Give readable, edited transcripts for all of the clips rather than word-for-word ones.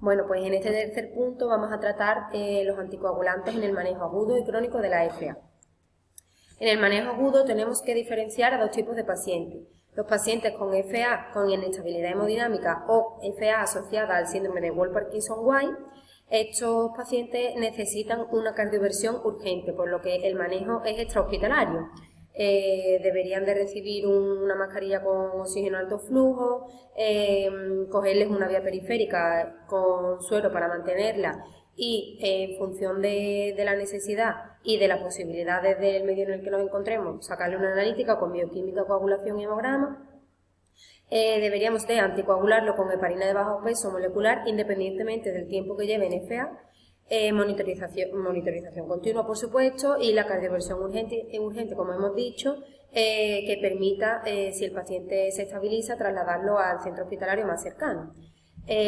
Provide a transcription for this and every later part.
Bueno, pues en este tercer punto vamos a tratar los anticoagulantes en el manejo agudo y crónico de la FA. En el manejo agudo tenemos que diferenciar a dos tipos de pacientes. Los pacientes con FA con inestabilidad hemodinámica o FA asociada al síndrome de Wolff-Parkinson-White. Estos pacientes necesitan una cardioversión urgente, por lo que el manejo es extrahospitalario. Deberían de recibir una mascarilla con oxígeno alto flujo, cogerles una vía periférica con suero para mantenerla y en función de la necesidad y de las posibilidades del medio en el que nos encontremos, sacarle una analítica con bioquímica, coagulación y hemograma. Deberíamos de anticoagularlo con heparina de bajo peso molecular independientemente del tiempo que lleve en FA. Monitorización continua, por supuesto, y la cardioversión urgente, como hemos dicho, que permita, si el paciente se estabiliza, trasladarlo al centro hospitalario más cercano.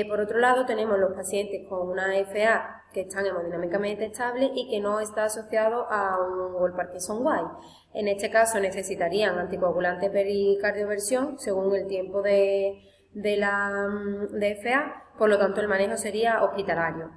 Por otro lado, tenemos los pacientes con una FA que están hemodinámicamente estables y que no está asociado a un Wolff-Parkinson-White. En este caso necesitarían anticoagulante pericardioversión según el tiempo de FA, por lo tanto el manejo sería hospitalario.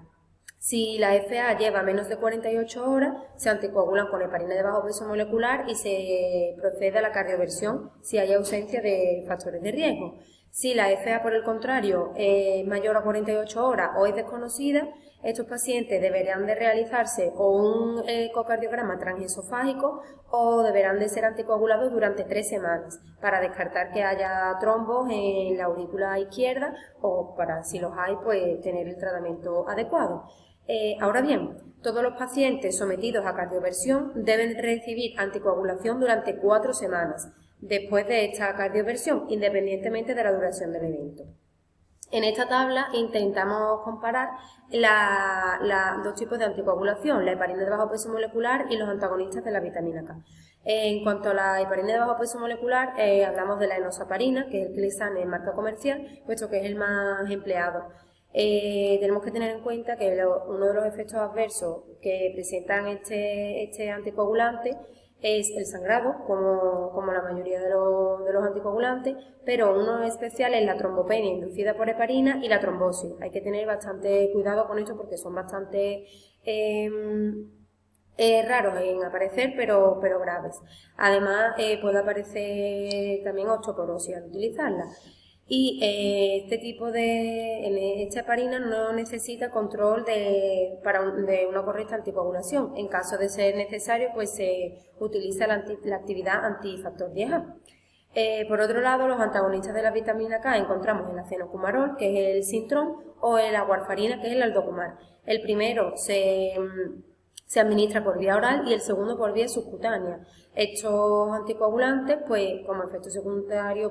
Si la FA lleva menos de 48 horas, se anticoagulan con heparina de bajo peso molecular y se procede a la cardioversión si hay ausencia de factores de riesgo. Si la FA, por el contrario, es mayor a 48 horas o es desconocida, estos pacientes deberán de realizarse o un ecocardiograma transesofágico o deberán de ser anticoagulados durante 3 semanas para descartar que haya trombos en la aurícula izquierda o para, si los hay, pues tener el tratamiento adecuado. Ahora bien, todos los pacientes sometidos a cardioversión deben recibir anticoagulación durante 4 semanas después de esta cardioversión, independientemente de la duración del evento. En esta tabla intentamos comparar los dos tipos de anticoagulación, la heparina de bajo peso molecular y los antagonistas de la vitamina K. En cuanto a la heparina de bajo peso molecular, hablamos de la enoxaparina, que es el Clexane en marca comercial, puesto que es el más empleado. Tenemos que tener en cuenta que uno de los efectos adversos que presentan este anticoagulante es el sangrado, como la mayoría de los anticoagulantes, pero uno especial es la trombopenia inducida por heparina y la trombosis. Hay que tener bastante cuidado con esto porque son bastante raros en aparecer, pero graves. Además, puede aparecer también osteoporosis al utilizarla. Y esta heparina no necesita control de una correcta anticoagulación. En caso de ser necesario, pues se utiliza la actividad antifactor 10A. Por otro lado, los antagonistas de la vitamina K encontramos el acenocumarol, que es el Sintrom, o la warfarina, que es el aldocumar. El primero se administra por vía oral y el segundo por vía subcutánea. Estos anticoagulantes, pues como efecto secundario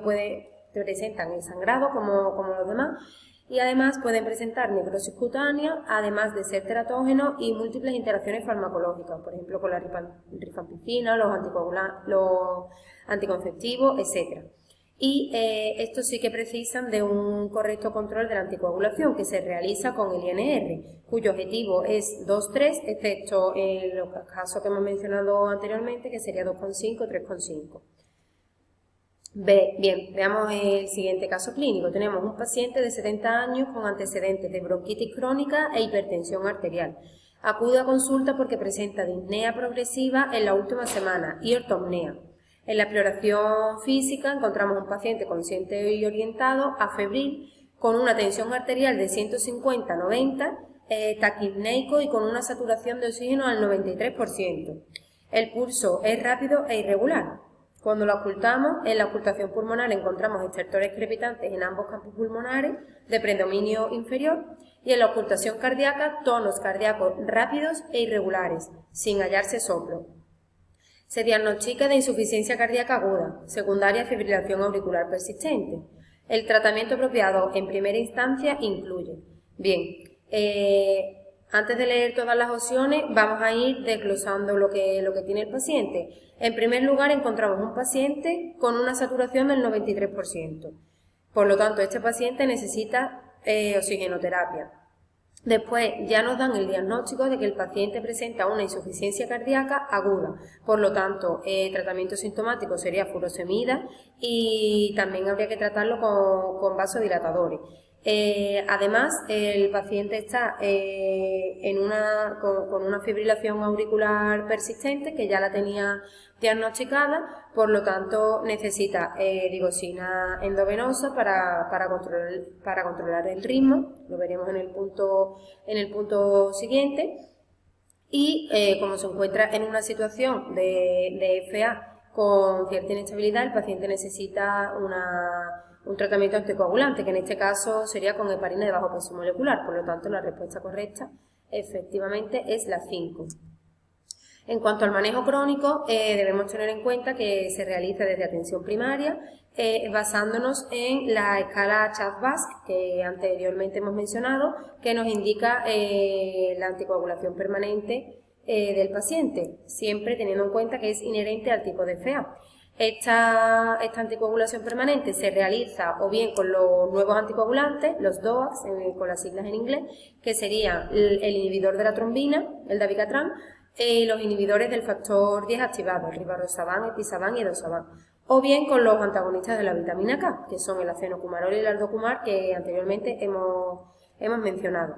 presentan el sangrado como los demás y además pueden presentar necrosis cutánea, además de ser teratógenos y múltiples interacciones farmacológicas, por ejemplo con la rifampicina, los anticonceptivos, etc. Y estos sí que precisan de un correcto control de la anticoagulación que se realiza con el INR, cuyo objetivo es 2,3, excepto en los casos que hemos mencionado anteriormente, que sería 2,5 o 3,5. Bien, veamos el siguiente caso clínico. Tenemos un paciente de 70 años con antecedentes de bronquitis crónica e hipertensión arterial. Acude a consulta porque presenta disnea progresiva en la última semana y ortopnea. En la exploración física encontramos un paciente consciente y orientado, afebril, con una tensión arterial de 150-90, taquipneico y con una saturación de oxígeno al 93%. El pulso es rápido e irregular. Cuando lo ocultamos, en la ocultación pulmonar encontramos estertores crepitantes en ambos campos pulmonares de predominio inferior y en la ocultación cardíaca tonos cardíacos rápidos e irregulares, sin hallarse soplo. Se diagnostica de insuficiencia cardíaca aguda, secundaria fibrilación auricular persistente. El tratamiento apropiado en primera instancia incluye, antes de leer todas las opciones, vamos a ir desglosando lo que tiene el paciente. En primer lugar, encontramos un paciente con una saturación del 93%. Por lo tanto, este paciente necesita oxigenoterapia. Después, ya nos dan el diagnóstico de que el paciente presenta una insuficiencia cardíaca aguda. Por lo tanto, el tratamiento sintomático sería furosemida y también habría que tratarlo con vasodilatadores. Además, el paciente está con una fibrilación auricular persistente que ya la tenía diagnosticada, por lo tanto necesita digoxina endovenosa para controlar el ritmo, lo veremos en el punto siguiente. Y como se encuentra en una situación de FA con cierta inestabilidad, el paciente necesita un tratamiento anticoagulante, que en este caso sería con heparina de bajo peso molecular. Por lo tanto, la respuesta correcta efectivamente es la 5. En cuanto al manejo crónico, debemos tener en cuenta que se realiza desde atención primaria, basándonos en la escala Chaff-Bask que anteriormente hemos mencionado, que nos indica la anticoagulación permanente del paciente, siempre teniendo en cuenta que es inherente al tipo de FA. Esta anticoagulación permanente se realiza o bien con los nuevos anticoagulantes, los DOACs, con las siglas en inglés, que serían el inhibidor de la trombina, el dabigatran, los inhibidores del factor 10 activado, el rivaroxaban, episaban y edosaban, o bien con los antagonistas de la vitamina K, que son el acenocumarol y el ardocumar, que anteriormente hemos mencionado.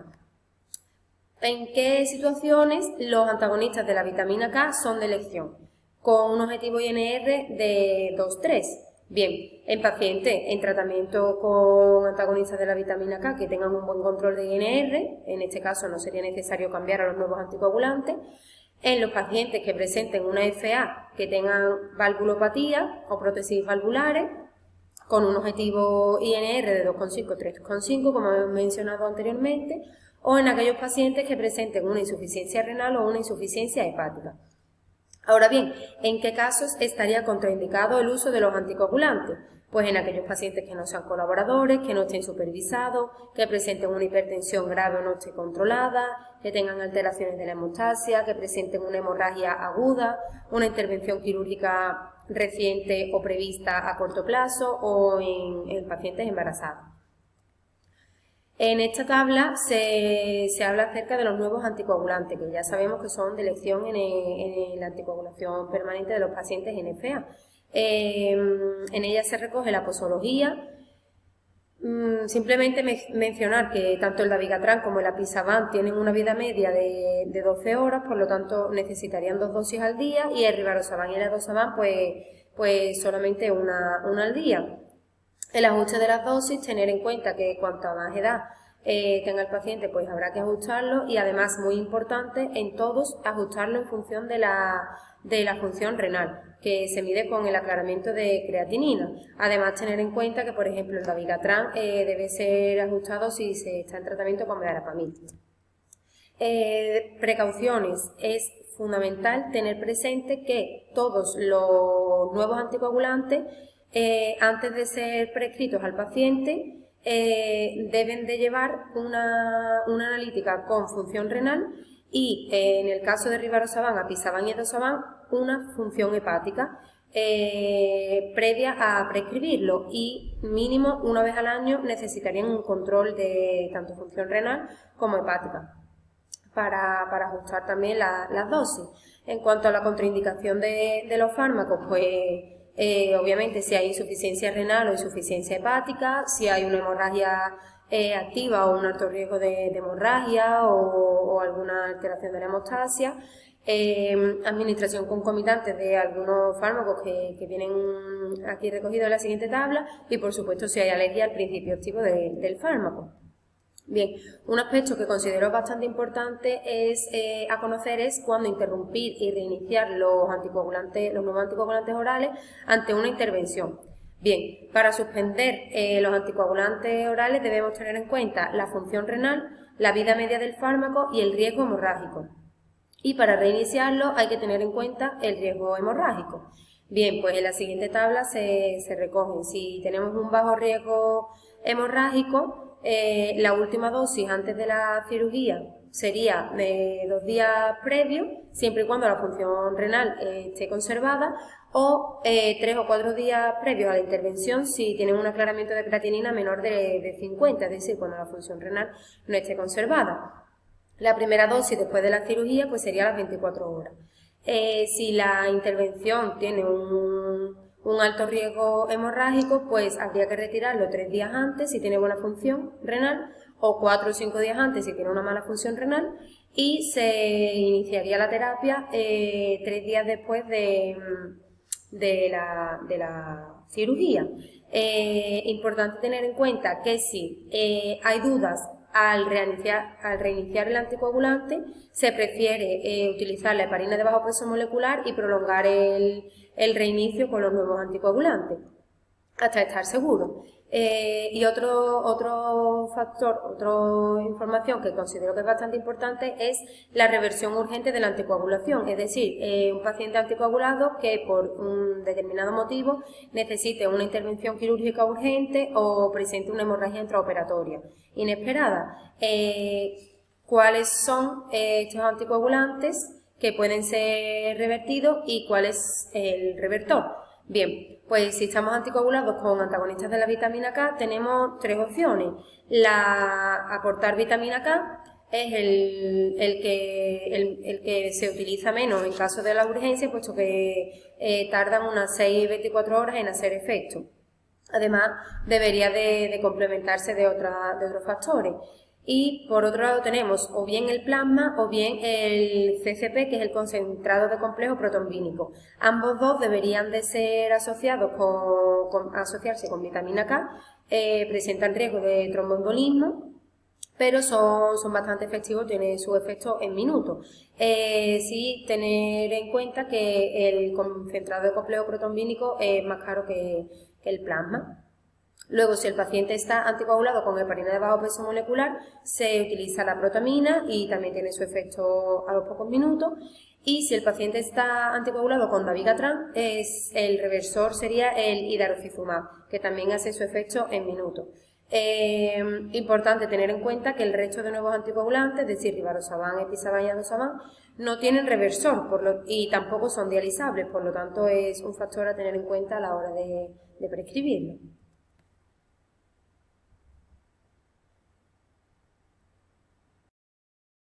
¿En qué situaciones los antagonistas de la vitamina K son de elección? Con un objetivo INR de 2-3. Bien, en pacientes en tratamiento con antagonistas de la vitamina K que tengan un buen control de INR, en este caso no sería necesario cambiar a los nuevos anticoagulantes. En los pacientes que presenten una FA que tengan valvulopatía o prótesis valvulares, con un objetivo INR de 2,5-3,5, como hemos mencionado anteriormente, o en aquellos pacientes que presenten una insuficiencia renal o una insuficiencia hepática. Ahora bien, ¿en qué casos estaría contraindicado el uso de los anticoagulantes? Pues en aquellos pacientes que no sean colaboradores, que no estén supervisados, que presenten una hipertensión grave o no esté controlada, que tengan alteraciones de la hemostasia, que presenten una hemorragia aguda, una intervención quirúrgica reciente o prevista a corto plazo, o en pacientes embarazados. En esta tabla se habla acerca de los nuevos anticoagulantes, que ya sabemos que son de elección en la anticoagulación permanente de los pacientes NFA. En ella se recoge la posología. Simplemente mencionar que tanto el dabigatran como el apisaban tienen una vida media de 12 horas, por lo tanto necesitarían 2 dosis al día, y el rivaroxaban y el edosaban pues solamente una al día. El ajuste de las dosis, tener en cuenta que cuanta más edad tenga el paciente, pues habrá que ajustarlo, y además, muy importante, en todos ajustarlo en función de la función renal, que se mide con el aclaramiento de creatinina. Además, tener en cuenta que, por ejemplo, el dabigatran debe ser ajustado si se está en tratamiento con verapamil. Precauciones. Es fundamental tener presente que todos los nuevos anticoagulantes, antes de ser prescritos al paciente, deben de llevar una analítica con función renal y, en el caso de rivaroxaban, apisaban y edosaban, una función hepática previa a prescribirlo, y mínimo una vez al año necesitarían un control de tanto función renal como hepática para ajustar también las dosis. En cuanto a la contraindicación de los fármacos, pues obviamente si hay insuficiencia renal o insuficiencia hepática, si hay una hemorragia activa o un alto riesgo de hemorragia o alguna alteración de la hemostasia, administración concomitante de algunos fármacos que vienen aquí recogidos en la siguiente tabla, y por supuesto si hay alergia al principio activo del fármaco. Bien, un aspecto que considero bastante importante a conocer es cuándo interrumpir y reiniciar los nuevos anticoagulantes orales ante una intervención. Bien, para suspender los anticoagulantes orales debemos tener en cuenta la función renal, la vida media del fármaco y el riesgo hemorrágico. Y para reiniciarlo hay que tener en cuenta el riesgo hemorrágico. Bien, pues en la siguiente tabla se recogen. Si tenemos un bajo riesgo hemorrágico, la última dosis antes de la cirugía sería de 2 días previos, siempre y cuando la función renal esté conservada, o 3 o 4 días previos a la intervención si tienen un aclaramiento de creatinina menor de 50, es decir, cuando la función renal no esté conservada. La primera dosis después de la cirugía pues sería a las 24 horas. Si la intervención tiene un alto riesgo hemorrágico, pues habría que retirarlo 3 días antes si tiene buena función renal, o 4 o 5 días antes si tiene una mala función renal, y se iniciaría la terapia 3 días después de la cirugía. Importante tener en cuenta que si hay dudas al reiniciar el anticoagulante, se prefiere utilizar la heparina de bajo peso molecular y prolongar el reinicio con los nuevos anticoagulantes hasta estar seguro. Y otro factor, otra información que considero que es bastante importante es la reversión urgente de la anticoagulación, es decir, un paciente anticoagulado que por un determinado motivo necesite una intervención quirúrgica urgente o presente una hemorragia intraoperatoria inesperada. ¿Cuáles son estos anticoagulantes que pueden ser revertidos y cuál es el revertor? Bien, pues si estamos anticoagulados con antagonistas de la vitamina K, tenemos 3 opciones. Aportar vitamina K es el que se utiliza menos en caso de la urgencia, puesto que tardan unas 6-24 horas en hacer efecto. Además, debería de complementarse de otros factores. Y por otro lado tenemos o bien el plasma o bien el CCP, que es el concentrado de complejo protombínico. Ambos dos deberían de ser asociados asociarse con vitamina K, presentan riesgo de tromboembolismo, pero son bastante efectivos, tienen su efecto en minutos. Sí, tener en cuenta que el concentrado de complejo protombínico es más caro que el plasma. Luego, si el paciente está anticoagulado con heparina de bajo peso molecular, se utiliza la protamina y también tiene su efecto a los pocos minutos. Y si el paciente está anticoagulado con dabigatran, el reversor sería el hidarocizumab, que también hace su efecto en minutos. Importante tener en cuenta que el resto de nuevos anticoagulantes, es decir, rivaroxaban, episaban y adosaban, no tienen reversor y tampoco son dializables, por lo tanto es un factor a tener en cuenta a la hora de prescribirlo.